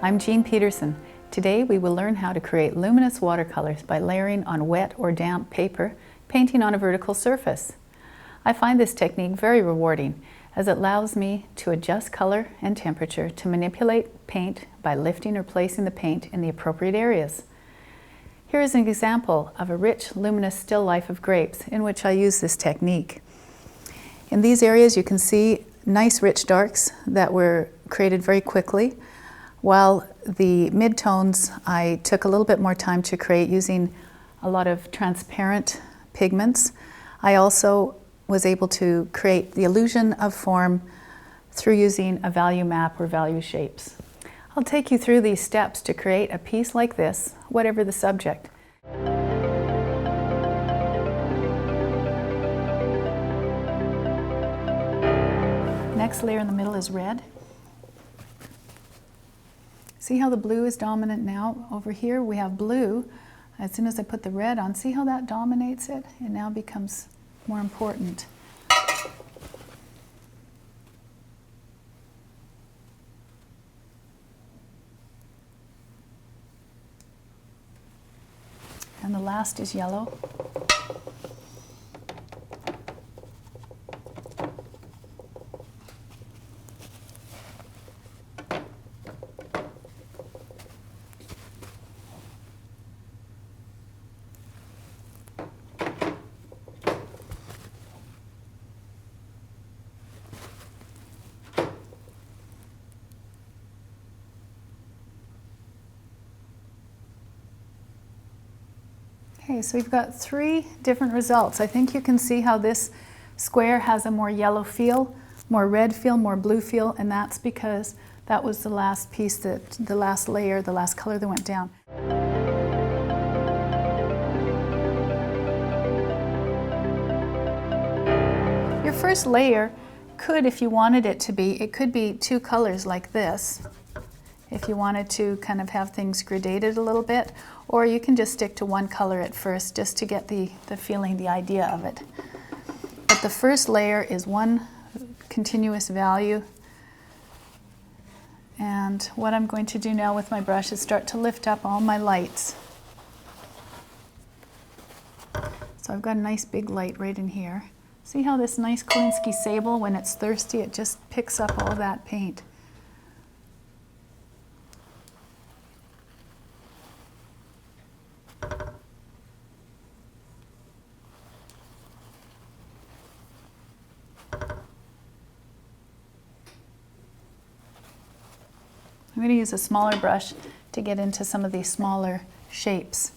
I'm Jean Pederson. Today we will learn how to create luminous watercolors by layering on wet or damp paper, painting on a vertical surface. I find this technique very rewarding as it allows me to adjust color and temperature to manipulate paint by lifting or placing the paint in the appropriate areas. Here is an example of a rich, luminous still life of grapes in which I use this technique. In these areas you can see nice rich darks that were created very quickly, while the midtones I took a little bit more time to create using a lot of transparent pigments. I also was able to create the illusion of form through using a value map or value shapes. I'll take you through these steps to create a piece like this, whatever the subject. Next layer in the middle is red. See how the blue is dominant now? Over here we have blue. As soon as I put the red on, see how that dominates it? It now becomes more important. And the last is yellow. Okay, so we've got three different results. I think you can see how this square has a more yellow feel, more red feel, more blue feel, and that's because that was the last piece, the last layer, the last color that went down. Your first layer could, if you wanted it to be, it could be two colors like this, if you wanted to kind of have things gradated a little bit, or you can just stick to one color at first just to get the feeling, the idea of it. But the first layer is one continuous value. And what I'm going to do now with my brush is start to lift up all my lights. So I've got a nice big light right in here. See how this nice Kolinsky sable, when it's thirsty, it just picks up all that paint. I'm going to use a smaller brush to get into some of these smaller shapes.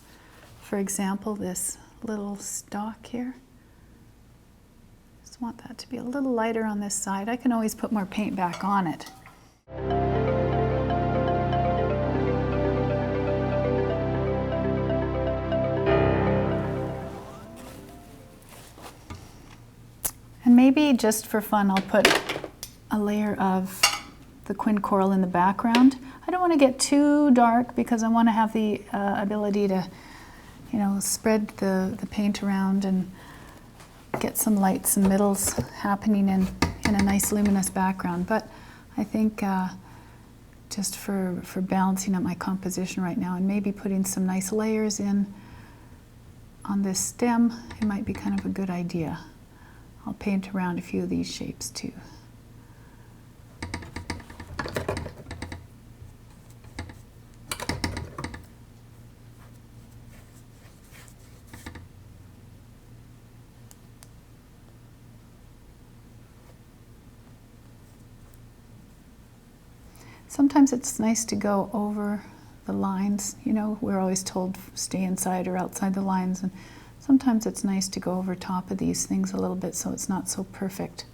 For example, this little stalk here. Just want that to be a little lighter on this side. I can always put more paint back on it. And maybe just for fun, I'll put a layer of the quin coral in the background. I don't want to get too dark because I want to have the ability to, spread the paint around and get some lights and middles happening in a nice luminous background. But I think just for balancing up my composition right now and maybe putting some nice layers in on this stem, it might be kind of a good idea. I'll paint around a few of these shapes too. Sometimes it's nice to go over the lines. We're always told stay inside or outside the lines, and sometimes it's nice to go over top of these things a little bit so it's not so perfect.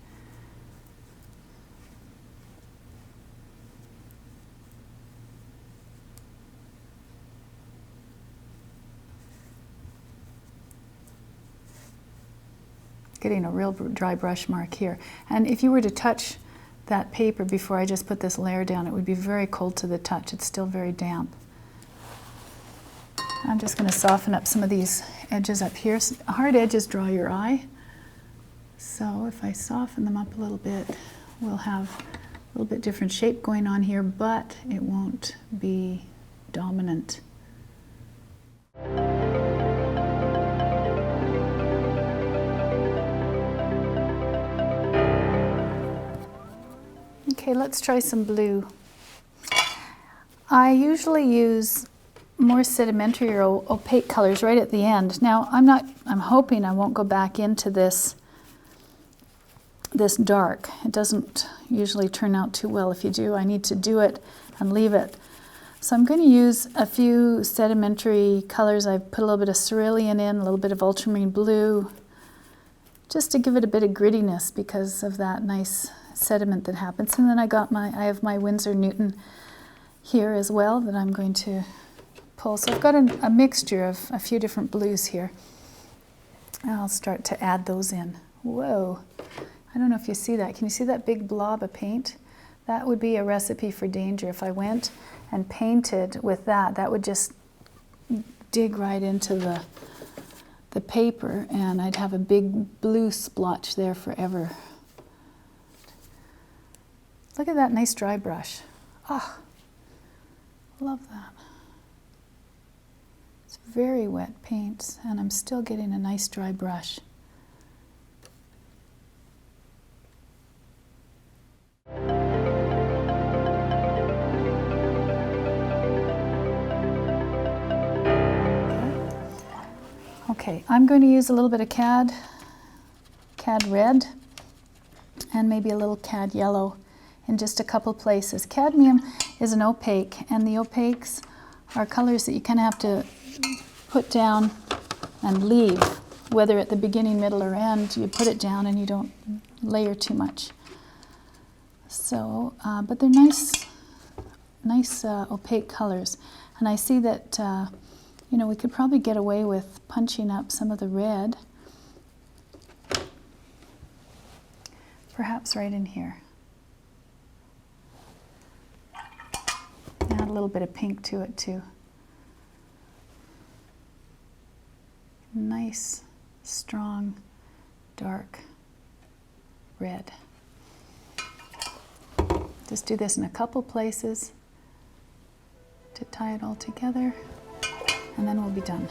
Getting a real dry brush mark here. And if you were to touch that paper before I just put this layer down, it would be very cold to the touch. It's still very damp. I'm just going to soften up some of these edges up here. Hard edges draw your eye. So if I soften them up a little bit, we'll have little bit different shape going on here, but it won't be dominant. Okay, let's try some blue. I usually use more sedimentary or opaque colors right at the end. Now, I'm hoping I won't go back into this dark. It doesn't usually turn out too well. If you do, I need to do it and leave it. So I'm going to use a few sedimentary colors. I've put a little bit of cerulean in, a little bit of ultramarine blue, just to give it a bit of grittiness because of that nice sediment that happens. And then I have my Winsor Newton here as well that I'm going to pull. So I've got a mixture of a few different blues here. I'll start to add those in. Whoa, I don't know if you see that. Can you see that big blob of paint? That would be a recipe for danger. If I went and painted with that, that would just dig right into the paper and I'd have a big blue splotch there forever. Look at that nice dry brush. Ah, love that. It's very wet paint and I'm still getting a nice dry brush. Okay, I'm going to use a little bit of cad red and maybe a little cad yellow in just a couple places. Cadmium is an opaque, and the opaques are colors that you kind of have to put down and leave, whether at the beginning, middle, or end. You put it down and you don't layer too much. So, but they're nice opaque colors. And I see that you know, we could probably get away with punching up some of the red, perhaps right in here. Add a little bit of pink to it too. Nice, strong, dark red. Just do this in a couple places to tie it all together, and then we'll be done.